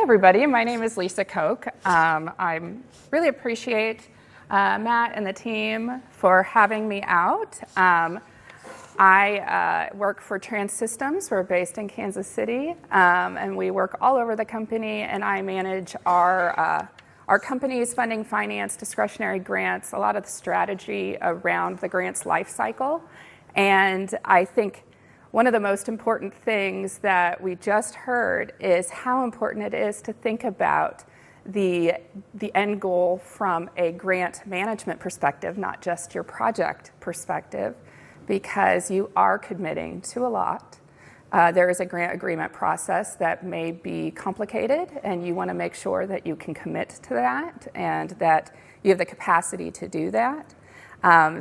everybody. My name is Lisa Koch. I really appreciate Matt and the team for having me out. I work for TranSystems. We're based in Kansas City, and we work all over the company, and I manage our company's funding, finance, discretionary grants, a lot of the strategy around the grants life cycle. And I think one of the most important things that we just heard is how important it is to think about the end goal from a grant management perspective, not just your project perspective, because you are committing to a lot. There is a grant agreement process that may be complicated, and you want to make sure that you can commit to that and that you have the capacity to do that.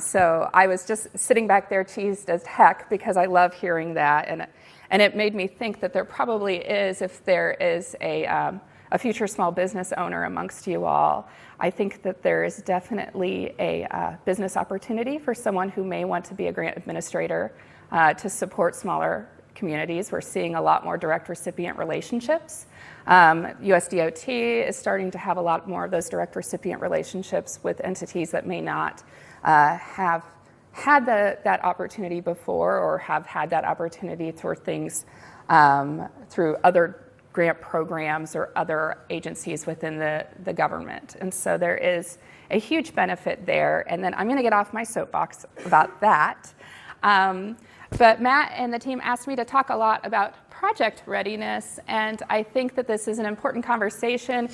So I was just sitting back there cheesed as heck because I love hearing that, and it made me think that there probably is, if there is a future small business owner amongst you all, I think that there is definitely a business opportunity for someone who may want to be a grant administrator to support smaller communities. We're seeing a lot more direct recipient relationships. USDOT is starting to have a lot more of those direct recipient relationships with entities that may not have had that opportunity before or have had that opportunity through things through other grant programs or other agencies within the government. And so there is a huge benefit there. And then I'm going to get off my soapbox about that. But Matt and the team asked me to talk a lot about project readiness, and I think that this is an important conversation.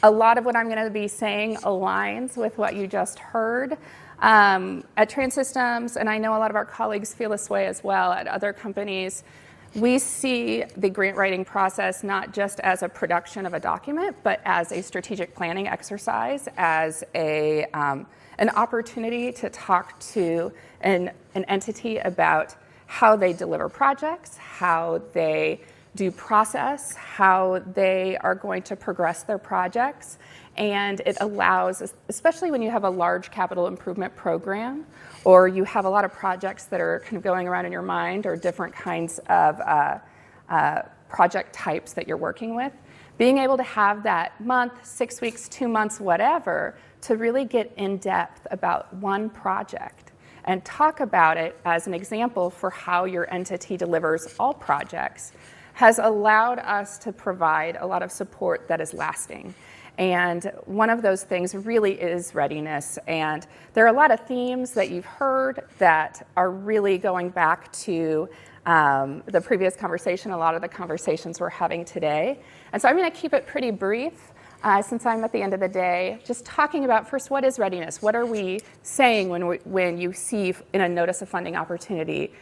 A lot of what I'm going to be saying aligns with what you just heard. At TranSystems, and I know a lot of our colleagues feel this way as well at other companies, we see the grant writing process not just as a production of a document, but as a strategic planning exercise, as an opportunity to talk to an entity about how they deliver projects, how they do process, how they are going to progress their projects. And it allows, especially when you have a large capital improvement program, or you have a lot of projects that are kind of going around in your mind, or different kinds of project types that you're working with, being able to have that month, 6 weeks, 2 months, whatever, to really get in depth about one project and talk about it as an example for how your entity delivers all projects has allowed us to provide a lot of support that is lasting. And one of those things really is readiness. And there are a lot of themes that you've heard that are really going back to the previous conversation, a lot of the conversations we're having today. And so I'm going to keep it pretty brief since I'm at the end of the day, just talking about first, what is readiness? What are we saying when you see in a notice of funding opportunity,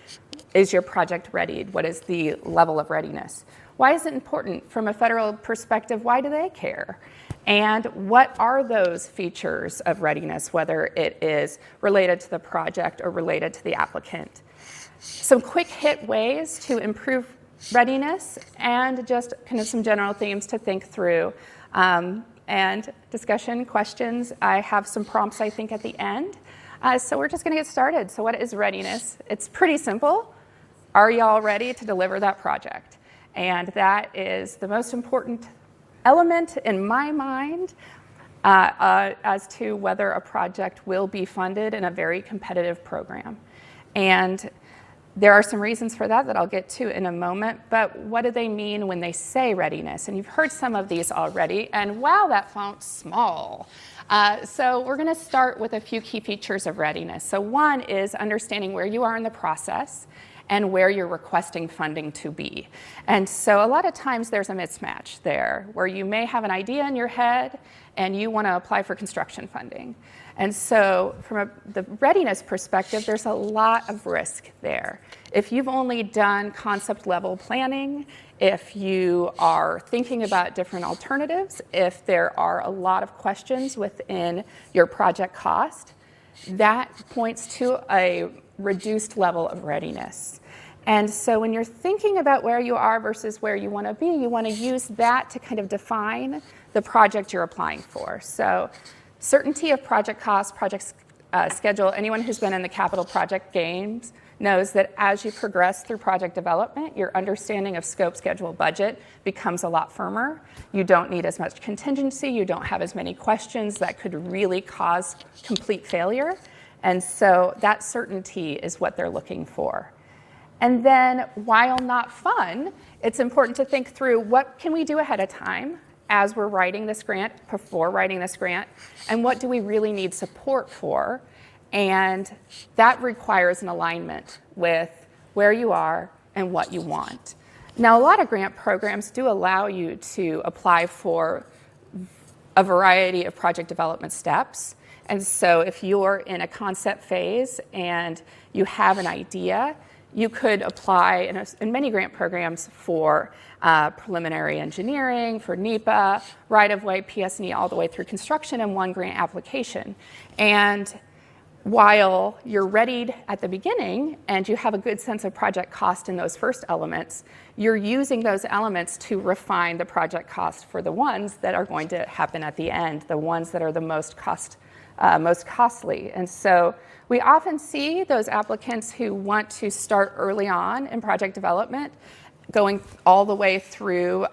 is your project readied? What is the level of readiness? Why is it important from a federal perspective? Why do they care? And what are those features of readiness, whether it is related to the project or related to the applicant? Some quick hit ways to improve readiness, and just kind of some general themes to think through. And discussion, questions. I have some prompts, I think, at the end. So we're just going to get started. So what is readiness? It's pretty simple. Are y'all ready to deliver that project? And that is the most important element in my mind as to whether a project will be funded in a very competitive program. And there are some reasons for that I'll get to in a moment, but what do they mean when they say readiness? And you've heard some of these already, and wow, that font's small. So we're going to start with a few key features of readiness. So one is understanding where you are in the process and where you're requesting funding to be. And so a lot of times there's a mismatch there, where you may have an idea in your head and you want to apply for construction funding. And so from the readiness perspective, there's a lot of risk there. If you've only done concept level planning, if you are thinking about different alternatives, if there are a lot of questions within your project cost, that points to a reduced level of readiness. And so when you're thinking about where you are versus where you want to be, you want to use that to kind of define the project you're applying for. So certainty of project cost, project schedule. Anyone who's been in the capital project games knows that as you progress through project development, your understanding of scope, schedule, budget becomes a lot firmer. You don't need as much contingency. You don't have as many questions that could really cause complete failure. And so that certainty is what they're looking for. And then, while not fun, it's important to think through what can we do ahead of time as we're writing this grant, before writing this grant, and what do we really need support for? And that requires an alignment with where you are and what you want. Now, a lot of grant programs do allow you to apply for a variety of project development steps. And so if you're in a concept phase and you have an idea, you could apply in many grant programs for preliminary engineering, for NEPA, right-of-way, PS&E, all the way through construction in one grant application. And while you're readied at the beginning and you have a good sense of project cost in those first elements, you're using those elements to refine the project cost for the ones that are going to happen at the end, the ones that are the most costly. And so we often see those applicants who want to start early on in project development, going all the way through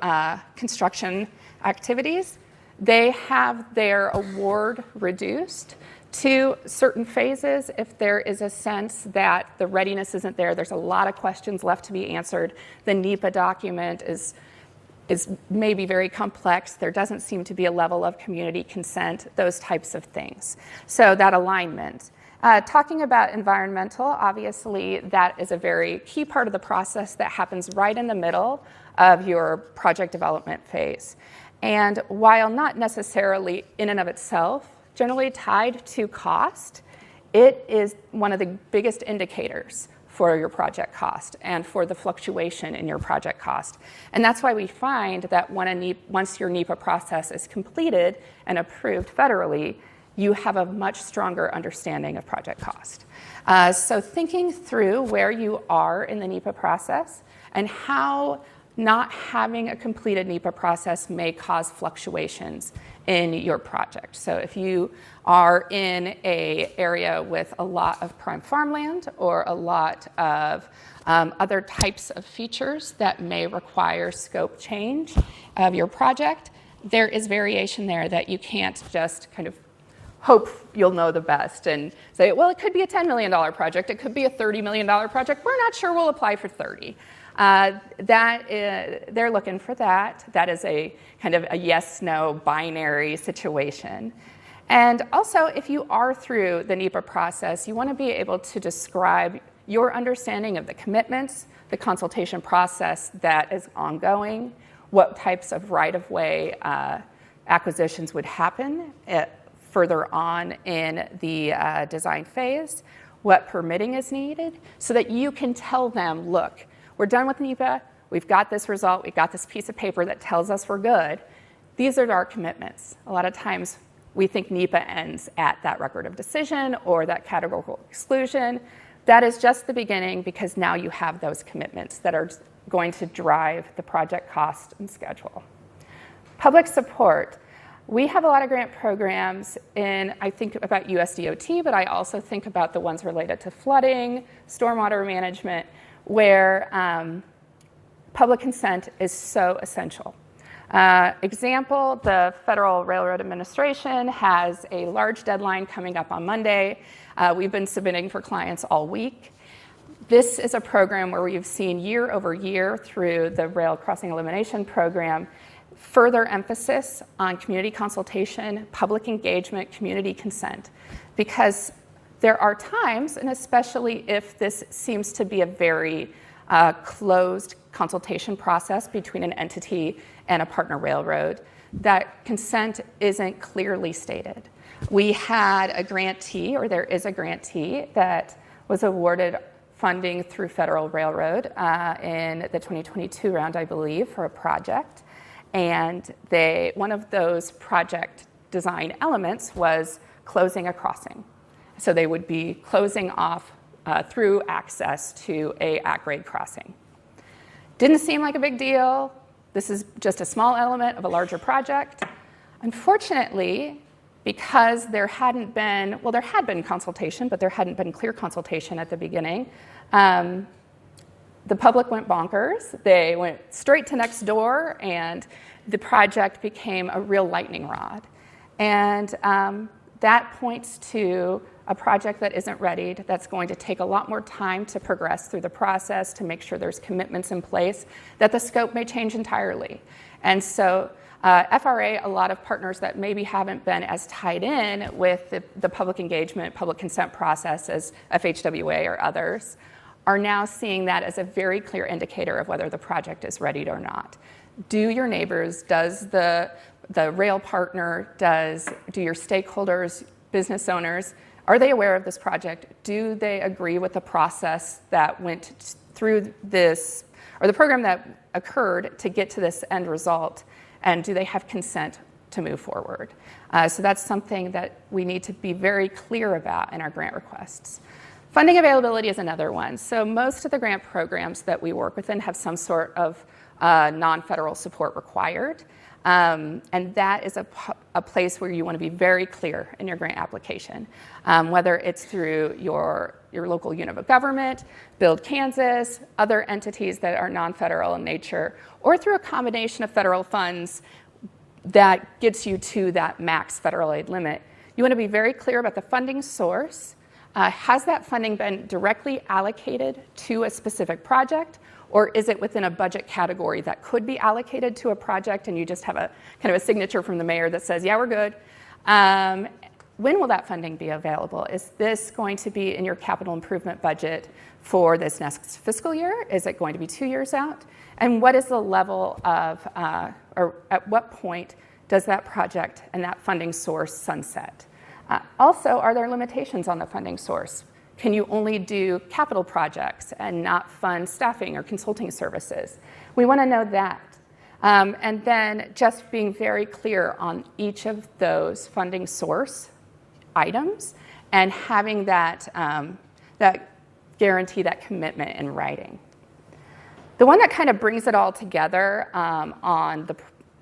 construction activities. They have their award reduced to certain phases if there is a sense that the readiness isn't there. There's a lot of questions left to be answered. The NEPA document is maybe very complex. There doesn't seem to be a level of community consent, those types of things. So that alignment. Talking about environmental, obviously that is a very key part of the process that happens right in the middle of your project development phase. And while not necessarily in and of itself generally tied to cost, it is one of the biggest indicators for your project cost and for the fluctuation in your project cost. And that's why we find that once your NEPA process is completed and approved federally, you have a much stronger understanding of project cost. So thinking through where you are in the NEPA process and how not having a completed NEPA process may cause fluctuations in your project. So if you are in an area with a lot of prime farmland or a lot of other types of features that may require scope change of your project, there is variation there that you can't just kind of hope you'll know the best and say, well, it could be a $10 million project, it could be a $30 million project, we're not sure we'll apply for 30. They're looking for that. That is a kind of a yes-no binary situation. And also, if you are through the NEPA process, you want to be able to describe your understanding of the commitments, the consultation process that is ongoing, what types of right-of-way acquisitions would happen further on in the design phase, what permitting is needed, so that you can tell them, look, we're done with NEPA, we've got this result, we've got this piece of paper that tells us we're good. These are our commitments. A lot of times we think NEPA ends at that record of decision or that categorical exclusion. That is just the beginning because now you have those commitments that are going to drive the project cost and schedule. Public support. We have a lot of grant programs I think about USDOT, but I also think about the ones related to flooding, stormwater management, where public consent is so essential. Example, the Federal Railroad Administration has a large deadline coming up on Monday. We've been submitting for clients all week. This is a program where we've seen year over year through the Rail Crossing Elimination Program further emphasis on community consultation, public engagement, community consent, because there are times, and especially if this seems to be a very closed consultation process between an entity and a partner railroad, that consent isn't clearly stated. We had a grantee, or there is a grantee, that was awarded funding through Federal Railroad in the 2022 round, I believe, for a project. And one of those project design elements was closing a crossing. So they would be closing off through access to a at-grade crossing. Didn't seem like a big deal. This is just a small element of a larger project. Unfortunately, because there had been consultation, but there hadn't been clear consultation at the beginning. The public went bonkers. They went straight to next door, and the project became a real lightning rod. And that points to a project that isn't readied, that's going to take a lot more time to progress through the process, to make sure there's commitments in place, that the scope may change entirely. And so FRA, a lot of partners that maybe haven't been as tied in with the public engagement, public consent process as FHWA or others, are now seeing that as a very clear indicator of whether the project is ready or not. Do your neighbors, does the rail partner, do your stakeholders, business owners, are they aware of this project? Do they agree with the process that went through this, or the program that occurred to get to this end result? And do they have consent to move forward? So that's something that we need to be very clear about in our grant requests. Funding availability is another one. So most of the grant programs that we work within have some sort of non-federal support required. And that is a place where you want to be very clear in your grant application, whether it's through your local unit of government, Build Kansas, other entities that are non-federal in nature, or through a combination of federal funds that gets you to that max federal aid limit. You want to be very clear about the funding source. Has that funding been directly allocated to a specific project, or is it within a budget category that could be allocated to a project and you just have a kind of a signature from the mayor that says, yeah, we're good? When will that funding be available? Is this going to be in your capital improvement budget for this next fiscal year? Is it going to be 2 years out? And what is the level of, or at what point does that project and that funding source sunset? Also, are there limitations on the funding source? Can you only do capital projects and not fund staffing or consulting services? We want to know that. And then just being very clear on each of those funding source items and having that, that guarantee, that commitment in writing. The one that kind of brings it all together on the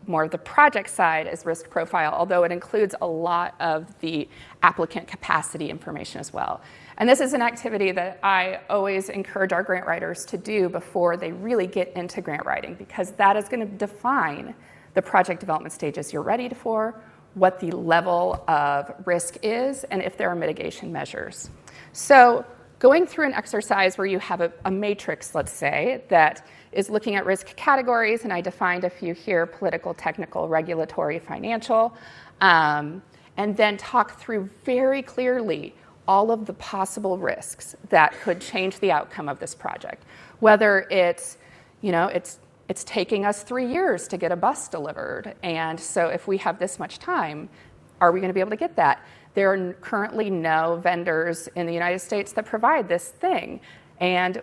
more of the project side is risk profile, although it includes a lot of the applicant capacity information as well. And this is an activity that I always encourage our grant writers to do before they really get into grant writing, because that is going to define the project development stages you're ready for, what the level of risk is, and if there are mitigation measures. So going through an exercise where you have a matrix, let's say, that is looking at risk categories, and I defined a few here: political, technical, regulatory, financial, and then talk through very clearly all of the possible risks that could change the outcome of this project. Whether it's, it's taking us 3 years to get a bus delivered, and so if we have this much time, are we going to be able to get that? There are currently no vendors in the United States that provide this thing, and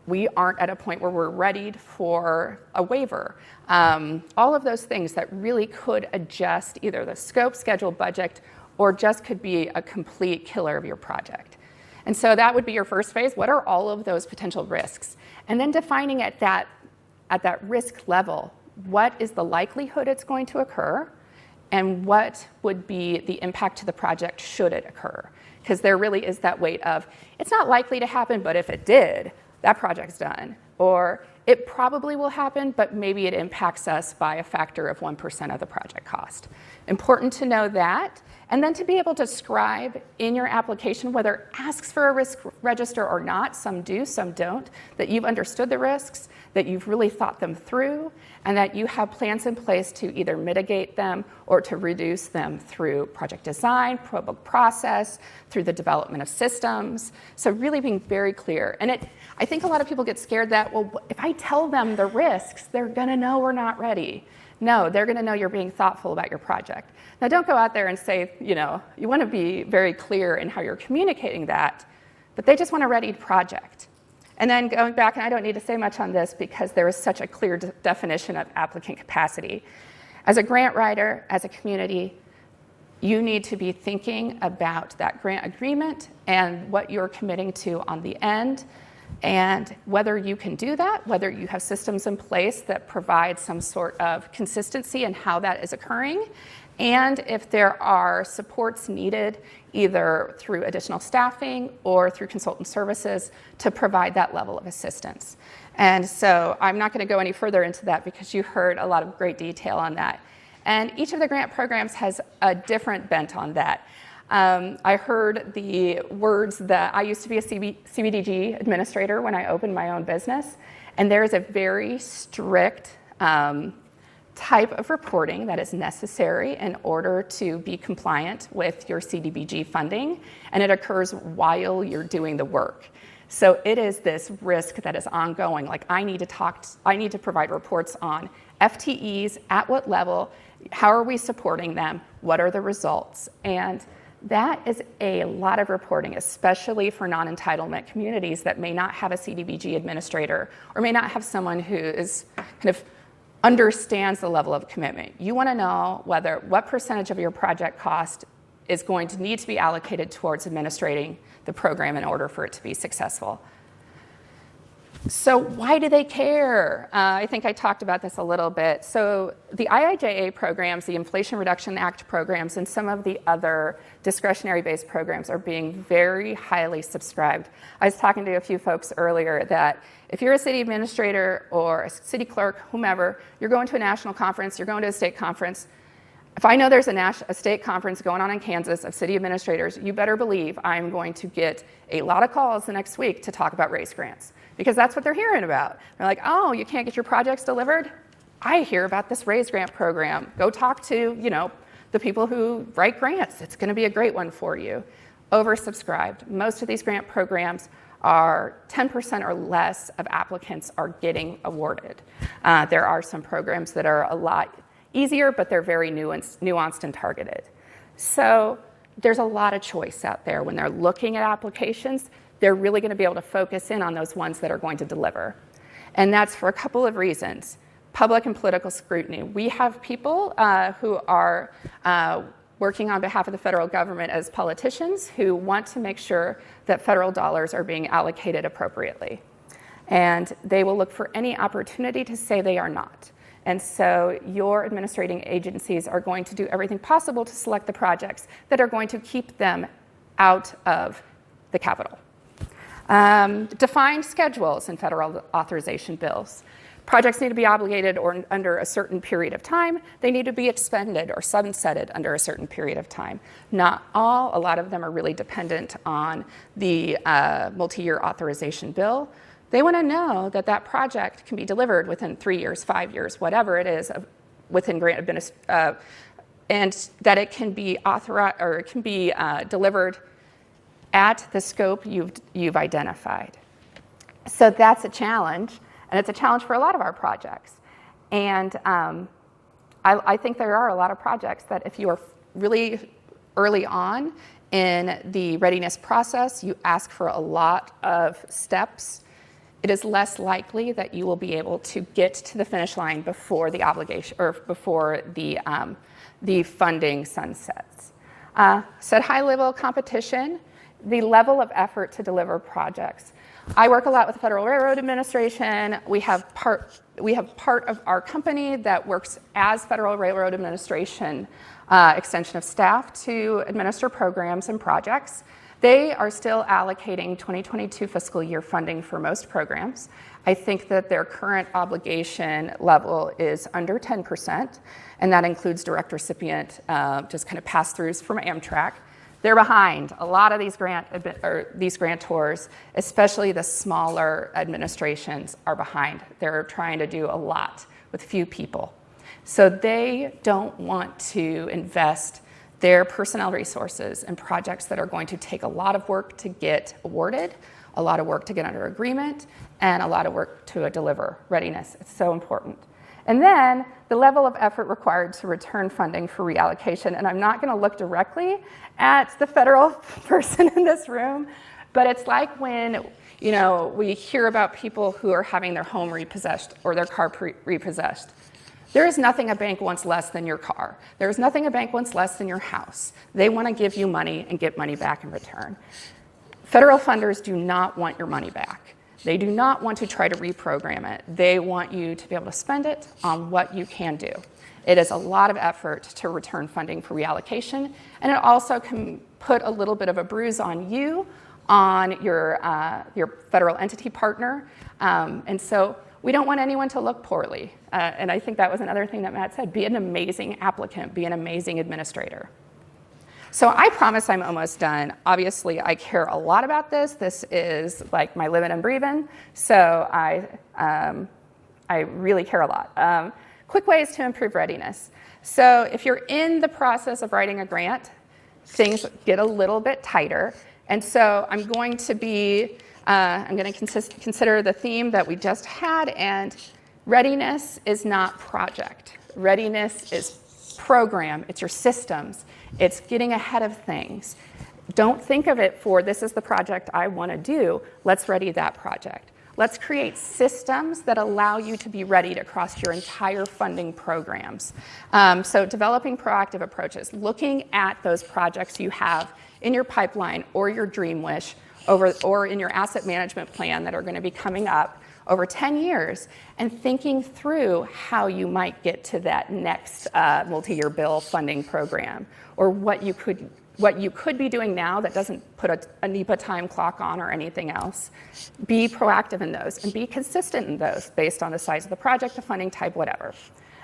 we aren't at a point where we're ready for a waiver. All of those things that really could adjust either the scope, schedule, budget, or just could be a complete killer of your project. And so that would be your first phase. What are all of those potential risks? And then defining at that risk level, what is the likelihood it's going to occur, and what would be the impact to the project should it occur? Because there really is that weight of, it's not likely to happen, but if it did, that project's done. Or it probably will happen, but maybe it impacts us by a factor of 1% of the project cost. Important to know that. And then to be able to describe in your application, whether it asks for a risk register or not, some do, some don't, that you've understood the risks, that you've really thought them through, and that you have plans in place to either mitigate them or to reduce them through project design, public process, through the development of systems. So really being very clear. And I think a lot of people get scared that, well, if I tell them the risks, they're gonna know we're not ready. No, they're gonna know you're being thoughtful about your project. Now, don't go out there and say, you wanna be very clear in how you're communicating that, but they just want a ready project. And then going back, and I don't need to say much on this because there is such a clear definition of applicant capacity. As a grant writer, as a community, you need to be thinking about that grant agreement and what you're committing to on the end. And whether you can do that, whether you have systems in place that provide some sort of consistency in how that is occurring, and if there are supports needed either through additional staffing or through consultant services to provide that level of assistance. And so I'm not going to go any further into that because you heard a lot of great detail on that. And each of the grant programs has a different bent on that. I heard the words that I used to be a CBDG administrator when I opened my own business, and there is a very strict type of reporting that is necessary in order to be compliant with your CDBG funding, and it occurs while you're doing the work. So it is this risk that is ongoing. Like I need to provide reports on FTEs, at what level, how are we supporting them, what are the results, and that is a lot of reporting, especially for non-entitlement communities that may not have a CDBG administrator or may not have someone who is kind of understands the level of commitment. You want to know what percentage of your project cost is going to need to be allocated towards administrating the program in order for it to be successful. So why do they care? I think I talked about this a little bit. So the IIJA programs, the Inflation Reduction Act programs, and some of the other discretionary-based programs are being very highly subscribed. I was talking to a few folks earlier that if you're a city administrator or a city clerk, whomever, you're going to a national conference, you're going to a state conference. If I know there's a state conference going on in Kansas of city administrators, you better believe I'm going to get a lot of calls the next week to talk about race grants, because that's what they're hearing about. They're like, oh, you can't get your projects delivered? I hear about this raise grant program. Go talk to, the people who write grants. It's going to be a great one for you. Oversubscribed. Most of these grant programs are 10% or less of applicants are getting awarded. There are some programs that are a lot easier, but they're very nuanced and targeted. So there's a lot of choice out there. When they're looking at applications, they're really going to be able to focus in on those ones that are going to deliver. And that's for a couple of reasons. Public and political scrutiny. We have people who are working on behalf of the federal government as politicians who want to make sure that federal dollars are being allocated appropriately. And they will look for any opportunity to say they are not. And so your administrating agencies are going to do everything possible to select the projects that are going to keep them out of the Capitol. Defined schedules in federal authorization bills. Projects need to be obligated or under a certain period of time. They need to be expended or sunsetted under a certain period of time. Not all, a lot of them are really dependent on the multi-year authorization bill. They want to know that that project can be delivered within 3 years, 5 years, whatever it is within grant and that it can be authorized or it can be delivered at the scope you've identified. So that's a challenge, and it's a challenge for a lot of our projects. And I think there are a lot of projects that if you are really early on in the readiness process, you ask for a lot of steps, it is less likely that you will be able to get to the finish line before the obligation or before the funding sunsets. Set high level competition, the level of effort to deliver projects. I work a lot with the Federal Railroad Administration. We have part of our company that works as Federal Railroad Administration extension of staff to administer programs and projects. They are still allocating 2022 fiscal year funding for most programs. I think that their current obligation level is under 10%, and that includes direct recipient, just kind of pass-throughs from Amtrak. They're behind. A lot of these grantors, especially the smaller administrations, are behind. They're trying to do a lot with few people. So they don't want to invest their personnel resources in projects that are going to take a lot of work to get awarded, a lot of work to get under agreement, and a lot of work to deliver readiness. It's so important. And then the level of effort required to return funding for reallocation. And I'm not going to look directly at the federal person in this room, but it's like when we hear about people who are having their home repossessed or their car repossessed. There is nothing a bank wants less than your car. There is nothing a bank wants less than your house. They want to give you money and get money back in return. Federal funders do not want your money back. They do not want to try to reprogram it. They want you to be able to spend it on what you can do. It is a lot of effort to return funding for reallocation, and it also can put a little bit of a bruise on you, on your federal entity partner, and so we don't want anyone to look poorly. And I think that was another thing that Matt said, be an amazing applicant, be an amazing administrator. So I promise I'm almost done. Obviously, I care a lot about this. This is like my living and breathing, so I really care a lot. Quick ways to improve readiness. So if you're in the process of writing a grant, things get a little bit tighter. And so I'm going to consider the theme that we just had, and readiness is not project. Readiness is program, it's your systems, it's getting ahead of things. Don't think of it for, this is the project I want to do, let's ready that project. Let's create systems that allow you to be ready across your entire funding programs. So developing proactive approaches, looking at those projects you have in your pipeline or your dream wish, or in your asset management plan that are going to be coming up over 10 years, and thinking through how you might get to that next multi-year bill funding program, or what you could be doing now that doesn't put a NEPA time clock on or anything else. Be proactive in those and be consistent in those based on the size of the project, the funding type, whatever.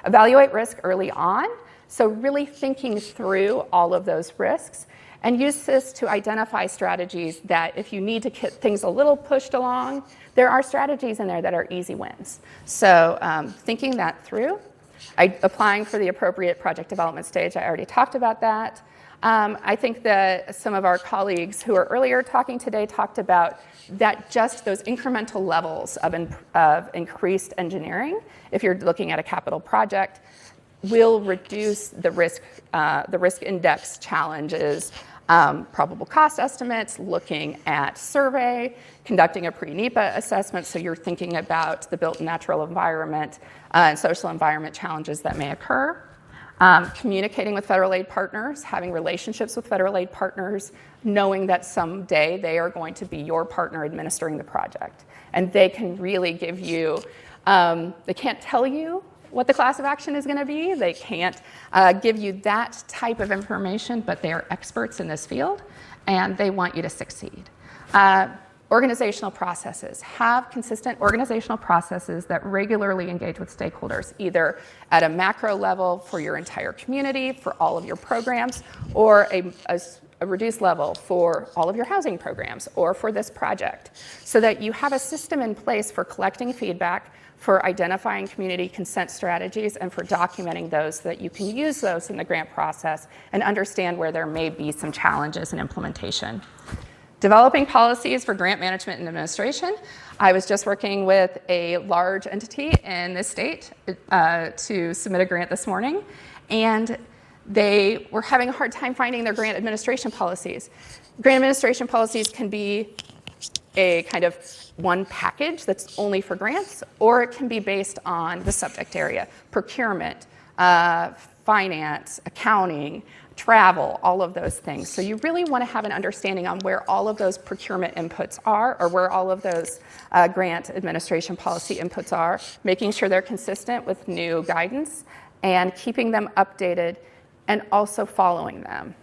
Evaluate risk early on, so really thinking through all of those risks, and use this to identify strategies that if you need to get things a little pushed along, there are strategies in there that are easy wins. So thinking that through, applying for the appropriate project development stage, I already talked about that. I think that some of our colleagues who were earlier talking today talked about that just those incremental levels of increased engineering, if you're looking at a capital project, will reduce the risk index challenges, probable cost estimates, looking at survey, conducting a pre-NEPA assessment, so you're thinking about the built natural environment and social environment challenges that may occur. Communicating with federal aid partners, having relationships with federal aid partners, knowing that someday they are going to be your partner administering the project. And they can really give you, they can't tell you what the class of action is going to be. They can't give you that type of information, but they are experts in this field, and they want you to succeed. Organizational processes. Have consistent organizational processes that regularly engage with stakeholders, either at a macro level for your entire community, for all of your programs, or a reduced level for all of your housing programs, or for this project, so that you have a system in place for collecting feedback, for identifying community consent strategies, and for documenting those so that you can use those in the grant process and understand where there may be some challenges in implementation. Developing policies for grant management and administration. I was just working with a large entity in this state to submit a grant this morning, and they were having a hard time finding their grant administration policies. Grant administration policies can be a kind of one package that's only for grants, or it can be based on the subject area, procurement, finance, accounting, travel, all of those things. So you really want to have an understanding on where all of those procurement inputs are, or where all of those grant administration policy inputs are, making sure they're consistent with new guidance and keeping them updated and also following them.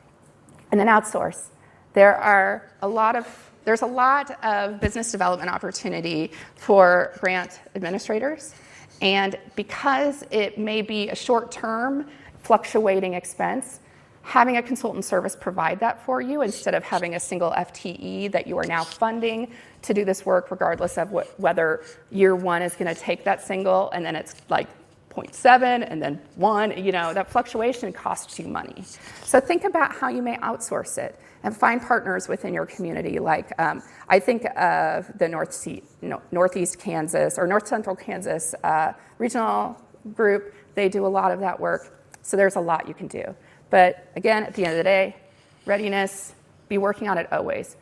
And then outsource. There's a lot of business development opportunity for grant administrators, and because it may be a short-term fluctuating expense, having a consultant service provide that for you instead of having a single FTE that you are now funding to do this work, regardless of whether year one is going to take that single and then it's like 0.7 and then 1, that fluctuation costs you money. So think about how you may outsource it and find partners within your community. Like I think of the Northeast Kansas or North Central Kansas regional group. They do a lot of that work. So there's a lot you can do. But again, at the end of the day, readiness, be working on it always.